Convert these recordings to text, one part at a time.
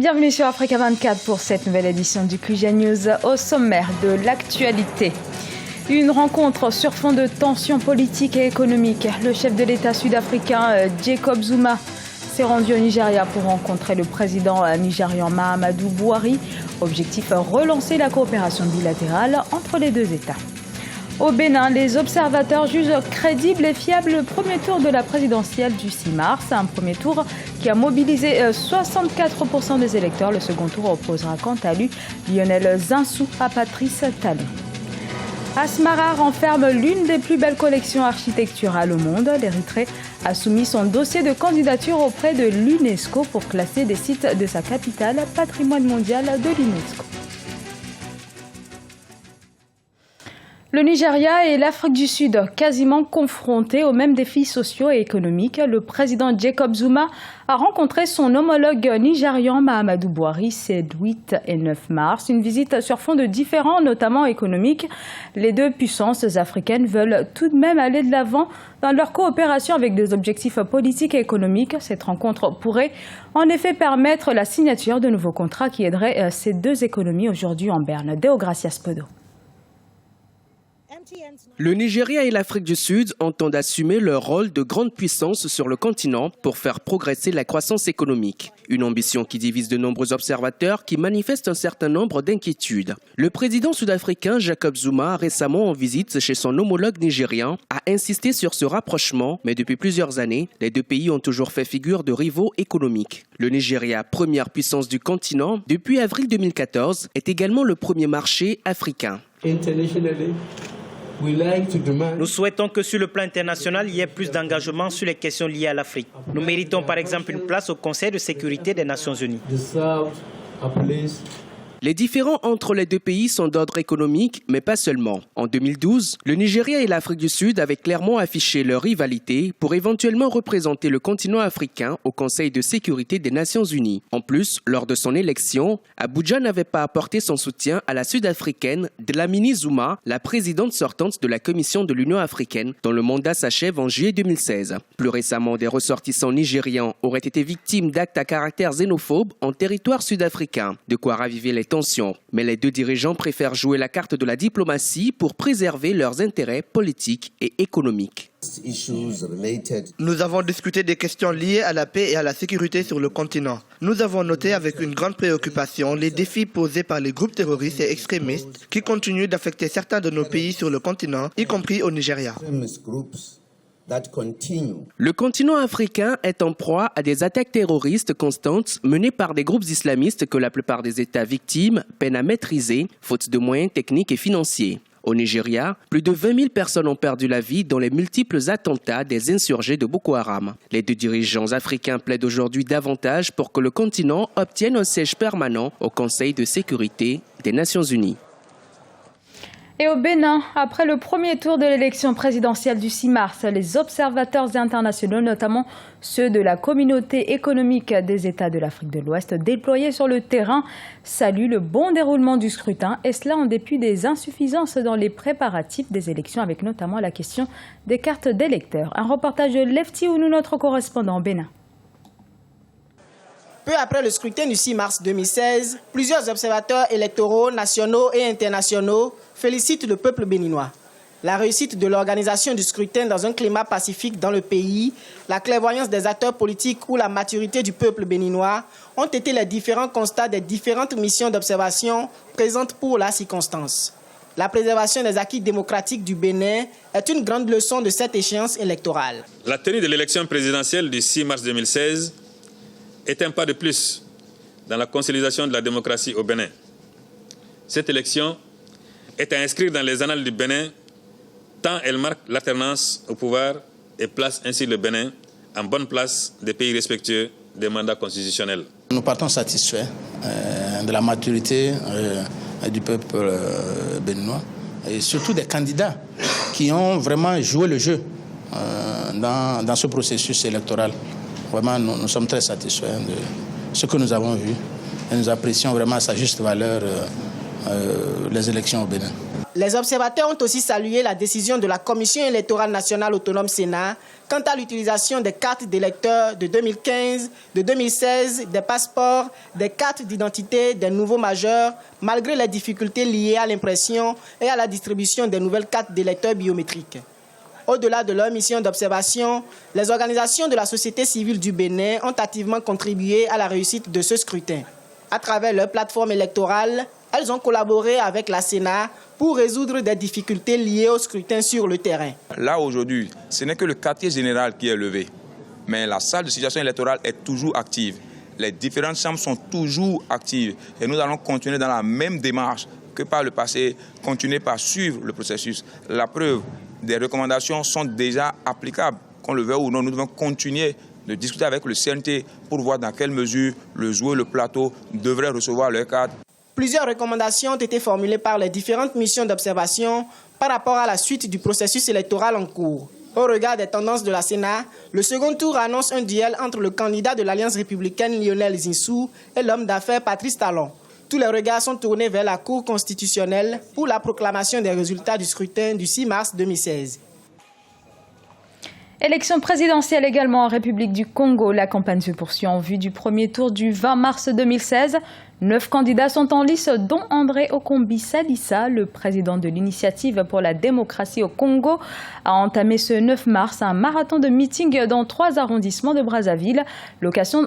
Bienvenue sur Africa 24 pour cette nouvelle édition du QG News. Au sommaire de l'actualité. Une rencontre sur fond de tensions politiques et économiques. Le chef de l'État sud-africain Jacob Zuma s'est rendu au Nigeria pour rencontrer le président nigérian Mahamadou Buhari. Objectif, relancer la coopération bilatérale entre les deux États. Au Bénin, les observateurs jugent crédible et fiable le premier tour de la présidentielle du 6 mars. Un premier tour qui a mobilisé 64% des électeurs. Le second tour opposera quant à lui Lionel Zinsou à Patrice Talon. Asmara renferme l'une des plus belles collections architecturales au monde. L'Érythrée a soumis son dossier de candidature auprès de l'UNESCO pour classer des sites de sa capitale patrimoine mondial de l'UNESCO. Le Nigeria et l'Afrique du Sud, quasiment confrontés aux mêmes défis sociaux et économiques. Le président Jacob Zuma a rencontré son homologue nigérian Mahamadou Buhari ces 8 et 9 mars. Une visite sur fond de différends, notamment économiques. Les deux puissances africaines veulent tout de même aller de l'avant dans leur coopération avec des objectifs politiques et économiques. Cette rencontre pourrait en effet permettre la signature de nouveaux contrats qui aideraient ces deux économies aujourd'hui en berne. Deogracias Podo. Le Nigeria et l'Afrique du Sud entendent assumer leur rôle de grande puissance sur le continent pour faire progresser la croissance économique. Une ambition qui divise de nombreux observateurs qui manifestent un certain nombre d'inquiétudes. Le président sud-africain Jacob Zuma, récemment en visite chez son homologue nigérian, a insisté sur ce rapprochement, mais depuis plusieurs années, les deux pays ont toujours fait figure de rivaux économiques. Le Nigeria, première puissance du continent, depuis avril 2014, est également le premier marché africain. Nous souhaitons que sur le plan international, il y ait plus d'engagement sur les questions liées à l'Afrique. Nous méritons par exemple une place au Conseil de sécurité des Nations Unies. Les différends entre les deux pays sont d'ordre économique, mais pas seulement. En 2012, le Nigeria et l'Afrique du Sud avaient clairement affiché leur rivalité pour éventuellement représenter le continent africain au Conseil de sécurité des Nations Unies. En plus, lors de son élection, Abuja n'avait pas apporté son soutien à la sud-africaine Dlamini Zuma, la présidente sortante de la Commission de l'Union africaine, dont le mandat s'achève en juillet 2016. Plus récemment, des ressortissants nigérians auraient été victimes d'actes à caractère xénophobe en territoire sud-africain, de quoi raviver les tensions. Mais les deux dirigeants préfèrent jouer la carte de la diplomatie pour préserver leurs intérêts politiques et économiques. Nous avons discuté des questions liées à la paix et à la sécurité sur le continent. Nous avons noté avec une grande préoccupation les défis posés par les groupes terroristes et extrémistes qui continuent d'affecter certains de nos pays sur le continent, y compris au Nigeria. Le continent africain est en proie à des attaques terroristes constantes menées par des groupes islamistes que la plupart des États victimes peinent à maîtriser, faute de moyens techniques et financiers. Au Nigeria, plus de 20 000 personnes ont perdu la vie dans les multiples attentats des insurgés de Boko Haram. Les deux dirigeants africains plaident aujourd'hui davantage pour que le continent obtienne un siège permanent au Conseil de sécurité des Nations Unies. Et au Bénin, après le premier tour de l'élection présidentielle du 6 mars, les observateurs internationaux, notamment ceux de la communauté économique des États de l'Afrique de l'Ouest, déployés sur le terrain, saluent le bon déroulement du scrutin, et cela en dépit des insuffisances dans les préparatifs des élections, avec notamment la question des cartes d'électeurs. Un reportage de Lefty Ounou, notre correspondant au Bénin. Peu après le scrutin du 6 mars 2016, plusieurs observateurs électoraux nationaux et internationaux félicitent le peuple béninois. La réussite de l'organisation du scrutin dans un climat pacifique dans le pays, la clairvoyance des acteurs politiques ou la maturité du peuple béninois ont été les différents constats des différentes missions d'observation présentes pour la circonstance. La préservation des acquis démocratiques du Bénin est une grande leçon de cette échéance électorale. La tenue de l'élection présidentielle du 6 mars 2016 est un pas de plus dans la consolidation de la démocratie au Bénin. Cette élection est à inscrire dans les annales du Bénin, tant elle marque l'alternance au pouvoir et place ainsi le Bénin en bonne place des pays respectueux des mandats constitutionnels. Nous partons satisfaits de la maturité du peuple béninois et surtout des candidats qui ont vraiment joué le jeu dans ce processus électoral. Vraiment, nous sommes très satisfaits de ce que nous avons vu et nous apprécions vraiment à sa juste valeur les élections au Bénin. Les observateurs ont aussi salué la décision de la Commission électorale nationale autonome Sénat quant à l'utilisation des cartes d'électeurs de 2015, de 2016, des passeports, des cartes d'identité des nouveaux majeurs, malgré les difficultés liées à l'impression et à la distribution des nouvelles cartes d'électeurs biométriques. Au-delà de leur mission d'observation, les organisations de la société civile du Bénin ont activement contribué à la réussite de ce scrutin. À travers leur plateforme électorale, elles ont collaboré avec la Sénat pour résoudre des difficultés liées au scrutin sur le terrain. Là, aujourd'hui, ce n'est que le quartier général qui est levé, mais la salle de situation électorale est toujours active. Les différentes chambres sont toujours actives et nous allons continuer dans la même démarche que par le passé, continuer par suivre le processus. La preuve, des recommandations sont déjà applicables. Qu'on le veuille ou non, nous devons continuer de discuter avec le CNT pour voir dans quelle mesure le joueur, le plateau devrait recevoir leur carte. Plusieurs recommandations ont été formulées par les différentes missions d'observation par rapport à la suite du processus électoral en cours. Au regard des tendances de la Sénat, le second tour annonce un duel entre le candidat de l'Alliance républicaine Lionel Zinsou et l'homme d'affaires Patrice Talon. Tous les regards sont tournés vers la Cour constitutionnelle pour la proclamation des résultats du scrutin du 6 mars 2016. Élection présidentielle également en République du Congo. La campagne se poursuit en vue du premier tour du 20 mars 2016. 9 candidats sont en lice, dont André Okombi Salissa, le président de l'Initiative pour la démocratie au Congo, a entamé ce 9 mars un marathon de meeting dans 3 arrondissements de Brazzaville. L'occasion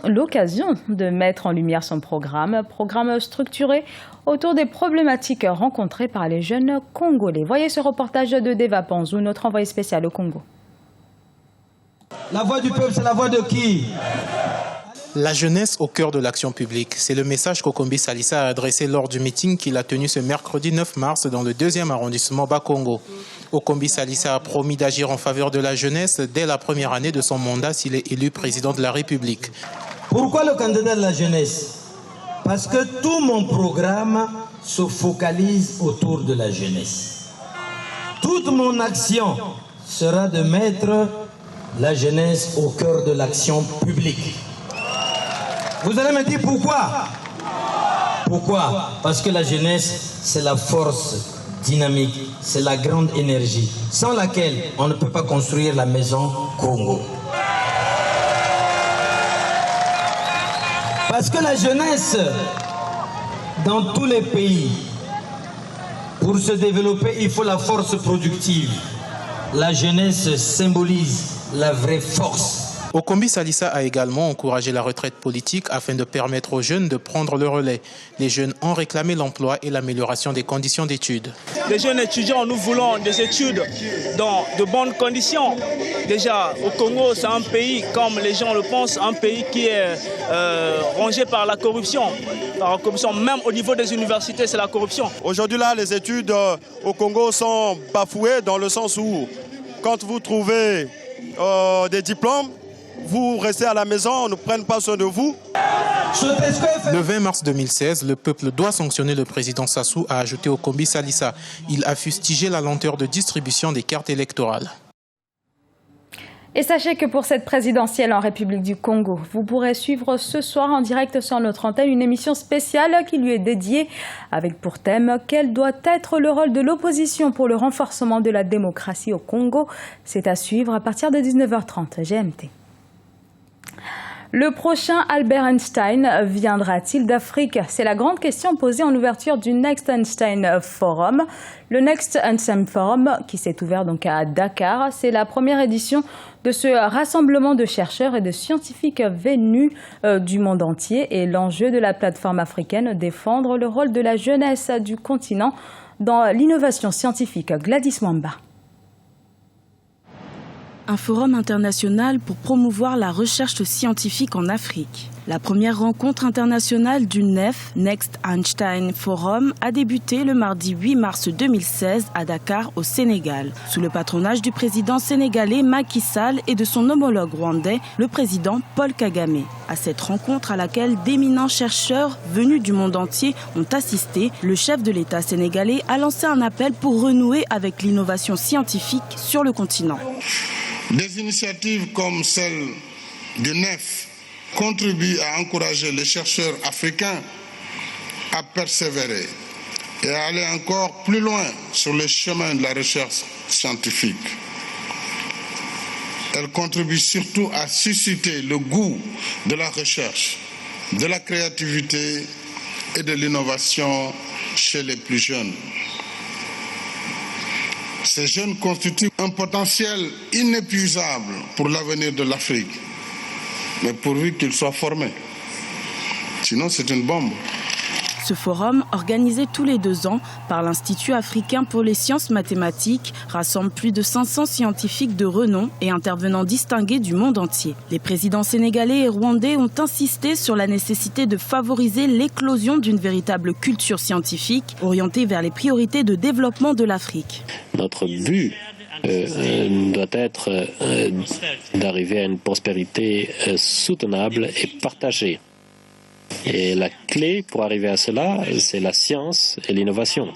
de mettre en lumière son programme structuré autour des problématiques rencontrées par les jeunes Congolais. Voyez ce reportage de Deva Panzou, notre envoyé spécial au Congo. La voix du peuple, c'est la voix de qui? La jeunesse au cœur de l'action publique. C'est le message qu'Okombi Salissa a adressé lors du meeting qu'il a tenu ce mercredi 9 mars dans le 2e arrondissement Bas-Congo. Okombi Salissa a promis d'agir en faveur de la jeunesse dès la première année de son mandat s'il est élu président de la République. Pourquoi le candidat de la jeunesse? Parce que tout mon programme se focalise autour de la jeunesse. Toute mon action sera de mettre la jeunesse au cœur de l'action publique. Vous allez me dire pourquoi? Pourquoi? Parce que la jeunesse, c'est la force dynamique, c'est la grande énergie, sans laquelle on ne peut pas construire la maison Congo. Parce que la jeunesse, dans tous les pays, pour se développer, il faut la force productive. La jeunesse symbolise la vraie force. Okombi Salissa a également encouragé la retraite politique afin de permettre aux jeunes de prendre le relais. Les jeunes ont réclamé l'emploi et l'amélioration des conditions d'études. Les jeunes étudiants, nous voulons des études dans de bonnes conditions. Déjà, au Congo, c'est un pays, comme les gens le pensent, un pays qui est rongé par la corruption. Même au niveau des universités, c'est la corruption. Aujourd'hui, là, les études au Congo sont bafouées dans le sens où, quand vous trouvez des diplômes, vous restez à la maison, on ne prenne pas soin de vous. Le 20 mars 2016, le peuple doit sanctionner le président Sassou, a ajouté Okombi Salissa. Il a fustigé la lenteur de distribution des cartes électorales. Et sachez que pour cette présidentielle en République du Congo, vous pourrez suivre ce soir en direct sur notre antenne une émission spéciale qui lui est dédiée avec pour thème « Quel doit être le rôle de l'opposition pour le renforcement de la démocratie au Congo ?» C'est à suivre à partir de 19h30 GMT. Le prochain Albert Einstein viendra-t-il d'Afrique? C'est la grande question posée en ouverture du Next Einstein Forum. Le Next Einstein Forum, qui s'est ouvert donc à Dakar, c'est la première édition de ce rassemblement de chercheurs et de scientifiques venus du monde entier. Et l'enjeu de la plateforme africaine, défendre le rôle de la jeunesse du continent dans l'innovation scientifique. Gladys Mwamba. Un forum international pour promouvoir la recherche scientifique en Afrique. La première rencontre internationale du NEF, Next Einstein Forum, a débuté le mardi 8 mars 2016 à Dakar, au Sénégal, sous le patronage du président sénégalais Macky Sall et de son homologue rwandais, le président Paul Kagame. À cette rencontre à laquelle d'éminents chercheurs venus du monde entier ont assisté, le chef de l'État sénégalais a lancé un appel pour renouer avec l'innovation scientifique sur le continent. Des initiatives comme celle du NEF contribuent à encourager les chercheurs africains à persévérer, et à aller encore plus loin sur le chemin de la recherche scientifique. Elle contribue surtout à susciter le goût de la recherche, de la créativité et de l'innovation chez les plus jeunes. Ces jeunes constituent un potentiel inépuisable pour l'avenir de l'Afrique, mais pourvu qu'ils soient formés. Sinon, c'est une bombe. Ce forum, organisé tous les 2 ans par l'Institut africain pour les sciences mathématiques, rassemble plus de 500 scientifiques de renom et intervenants distingués du monde entier. Les présidents sénégalais et rwandais ont insisté sur la nécessité de favoriser l'éclosion d'une véritable culture scientifique orientée vers les priorités de développement de l'Afrique. Notre but doit être d'arriver à une prospérité soutenable et partagée. Et la clé pour arriver à cela, c'est la science et l'innovation,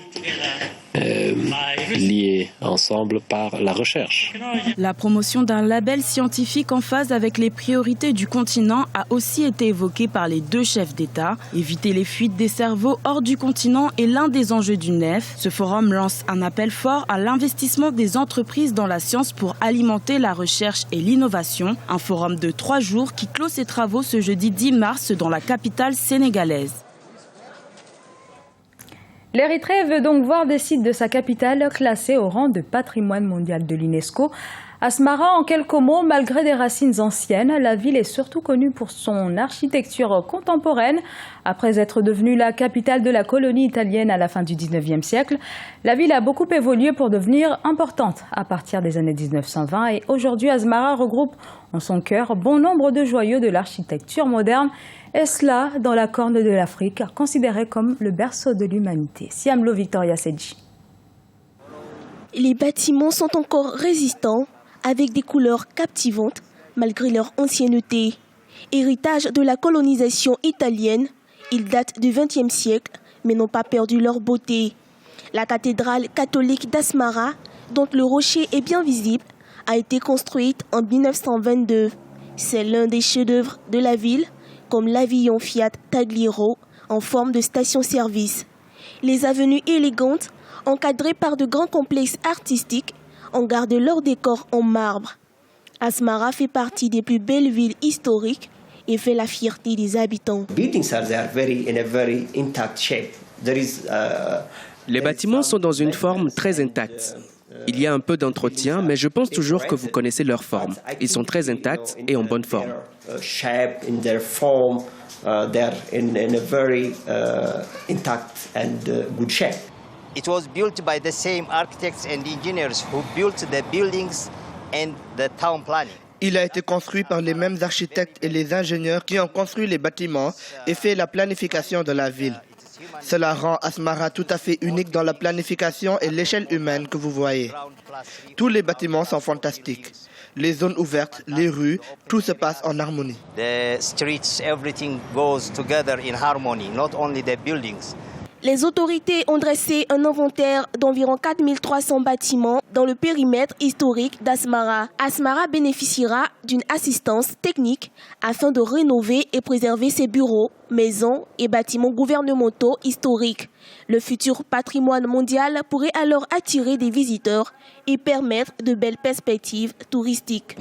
liées ensemble par la recherche. La promotion d'un label scientifique en phase avec les priorités du continent a aussi été évoquée par les 2 chefs d'État. Éviter les fuites des cerveaux hors du continent est l'un des enjeux du NEF. Ce forum lance un appel fort à l'investissement des entreprises dans la science pour alimenter la recherche et l'innovation. Un forum de 3 jours qui clôt ses travaux ce jeudi 10 mars dans la capitale sénégalaise. L'Érythrée veut donc voir des sites de sa capitale classés au rang de patrimoine mondial de l'UNESCO. Asmara, en quelques mots, malgré des racines anciennes, la ville est surtout connue pour son architecture contemporaine. Après être devenue la capitale de la colonie italienne à la fin du 19e siècle, la ville a beaucoup évolué pour devenir importante à partir des années 1920. Et aujourd'hui, Asmara regroupe en son cœur bon nombre de joyaux de l'architecture moderne. Et cela dans la corne de l'Afrique, considérée comme le berceau de l'humanité. Siamlo Victoria Sedji. Les bâtiments sont encore résistants, avec des couleurs captivantes, malgré leur ancienneté. Héritage de la colonisation italienne, ils datent du XXe siècle, mais n'ont pas perdu leur beauté. La cathédrale catholique d'Asmara, dont le rocher est bien visible, a été construite en 1922. C'est l'un des chefs-d'œuvre de la ville, comme l'Avion Fiat Tagliero en forme de station-service. Les avenues élégantes, encadrées par de grands complexes artistiques, en gardent leur décor en marbre. Asmara fait partie des plus belles villes historiques et fait la fierté des habitants. Les bâtiments sont dans une forme très intacte. Il y a un peu d'entretien, mais je pense toujours que vous connaissez leur forme. Ils sont très intacts et en bonne forme. It was built by the same architects and engineers who built the buildings and the town planning. Il a été construit par les mêmes architectes et les ingénieurs qui ont construit les bâtiments et fait la planification de la ville. Cela rend Asmara tout à fait unique dans la planification et l'échelle humaine que vous voyez. Tous les bâtiments sont fantastiques. Les zones ouvertes, les rues, tout se passe en harmonie. The streets, everything goes together in harmony, not only the buildings. Les autorités ont dressé un inventaire d'environ 4300 bâtiments dans le périmètre historique d'Asmara. Asmara bénéficiera d'une assistance technique afin de rénover et préserver ses bureaux, maisons et bâtiments gouvernementaux historiques. Le futur patrimoine mondial pourrait alors attirer des visiteurs et permettre de belles perspectives touristiques.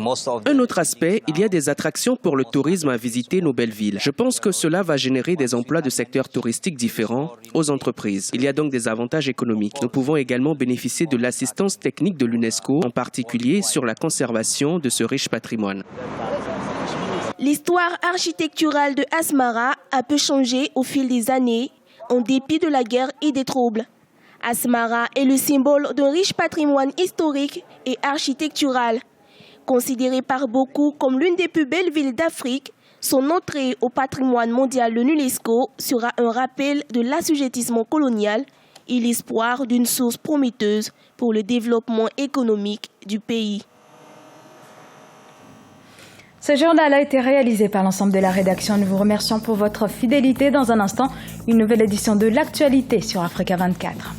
Un autre aspect, il y a des attractions pour le tourisme à visiter nos belles villes. Je pense que cela va générer des emplois de secteurs touristiques différents aux entreprises. Il y a donc des avantages économiques. Nous pouvons également bénéficier de l'assistance technique de l'UNESCO, en particulier sur la conservation de ce riche patrimoine. L'histoire architecturale de Asmara a peu changé au fil des années, en dépit de la guerre et des troubles. Asmara est le symbole d'un riche patrimoine historique et architectural. Considérée par beaucoup comme l'une des plus belles villes d'Afrique, son entrée au patrimoine mondial de l'UNESCO sera un rappel de l'assujettissement colonial et l'espoir d'une source prometteuse pour le développement économique du pays. Ce journal a été réalisé par l'ensemble de la rédaction. Nous vous remercions pour votre fidélité. Dans un instant, une nouvelle édition de l'actualité sur Africa 24.